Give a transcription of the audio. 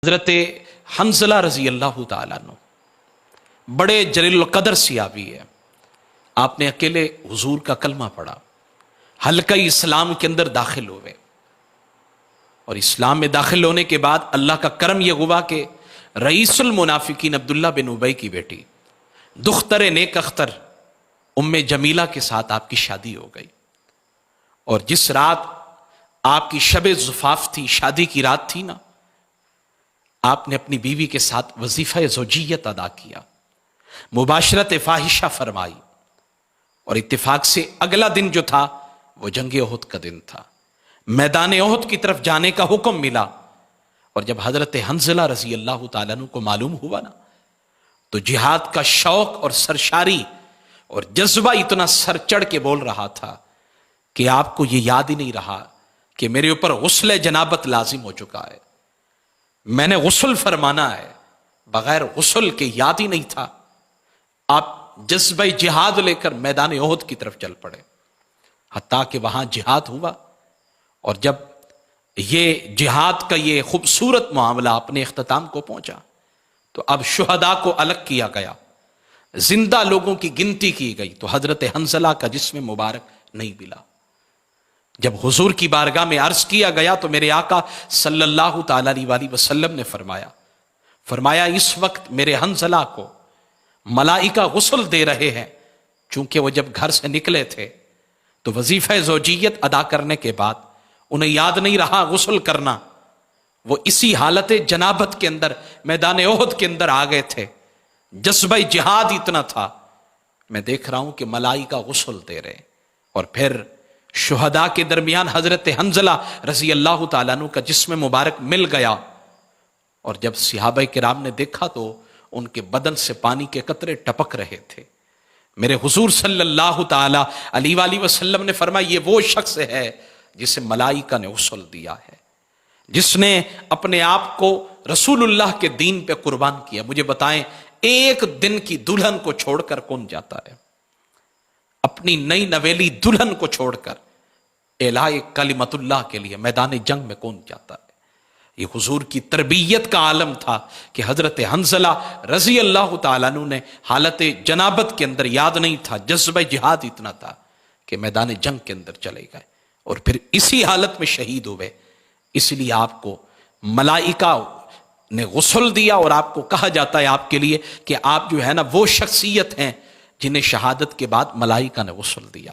حضرت حنظلہ رضی اللہ تعالیٰ عنہ بڑے جلیل القدر صحابی ہے. آپ نے اکیلے حضور کا کلمہ پڑھا، حلقہ اسلام کے اندر داخل ہوئے، اور اسلام میں داخل ہونے کے بعد اللہ کا کرم یہ ہوا کہ رئیس المنافقین عبداللہ بن ابی کی بیٹی دختر نیک اختر ام جمیلہ کے ساتھ آپ کی شادی ہو گئی. اور جس رات آپ کی شب زفاف تھی، شادی کی رات تھی نا، آپ نے اپنی بیوی کے ساتھ وظیفہ زوجیت ادا کیا، مباشرت فاحشہ فرمائی، اور اتفاق سے اگلا دن جو تھا وہ جنگ احد کا دن تھا. میدان احد کی طرف جانے کا حکم ملا، اور جب حضرت حنظلہ رضی اللہ تعالیٰ عنہ کو معلوم ہوا نا، تو جہاد کا شوق اور سرشاری اور جذبہ اتنا سر چڑھ کے بول رہا تھا کہ آپ کو یہ یاد ہی نہیں رہا کہ میرے اوپر غسل جنابت لازم ہو چکا ہے، میں نے غسل فرمانا ہے، بغیر غسل کے یاد ہی نہیں تھا. آپ جذبہ جہاد لے کر میدان احد کی طرف چل پڑے، حتیٰ کہ وہاں جہاد ہوا. اور جب یہ جہاد کا یہ خوبصورت معاملہ اپنے اختتام کو پہنچا تو اب شہداء کو الگ کیا گیا، زندہ لوگوں کی گنتی کی گئی، تو حضرت حنظلہ کا جسم مبارک نہیں ملا. جب حضور کی بارگاہ میں عرض کیا گیا تو میرے آقا صلی اللہ تعالی علیہ وسلم نے فرمایا اس وقت میرے حنظلہ کو ملائکہ غسل دے رہے ہیں، چونکہ وہ جب گھر سے نکلے تھے تو وظیفہ زوجیت ادا کرنے کے بعد انہیں یاد نہیں رہا غسل کرنا، وہ اسی حالت جنابت کے اندر میدان احد کے اندر آ گئے تھے. جذبہ جہاد اتنا تھا، میں دیکھ رہا ہوں کہ ملائکہ غسل دے رہے. اور پھر شہداء کے درمیان حضرت حنظلہ رضی اللہ تعالیٰ عنہ کا جسم مبارک مل گیا، اور جب صحابہ کرام نے دیکھا تو ان کے بدن سے پانی کے قطرے ٹپک رہے تھے. میرے حضور صلی اللہ تعالیٰ علیہ وآلہ وسلم نے فرمایا یہ وہ شخص ہے جسے ملائکہ نے غسل دیا ہے، جس نے اپنے آپ کو رسول اللہ کے دین پہ قربان کیا. مجھے بتائیں ایک دن کی دلہن کو چھوڑ کر کون جاتا ہے؟ اپنی نئی نویلی دلہن کو چھوڑ کر اعلاء کلمت اللہ کے لیے میدان جنگ میں کون جاتا ہے؟ یہ حضور کی تربیت کا عالم تھا کہ حضرت حنظلہ رضی اللہ تعالیٰ عنہ نے حالت جنابت کے اندر یاد نہیں تھا، جذبہ جہاد اتنا تھا کہ میدان جنگ کے اندر چلے گئے، اور پھر اسی حالت میں شہید ہوئے. اس لیے آپ کو ملائکہ نے غسل دیا، اور آپ کو کہا جاتا ہے آپ کے لیے کہ آپ جو ہے نا وہ شخصیت ہیں جنہیں شہادت کے بعد ملائکہ نے غسل دیا.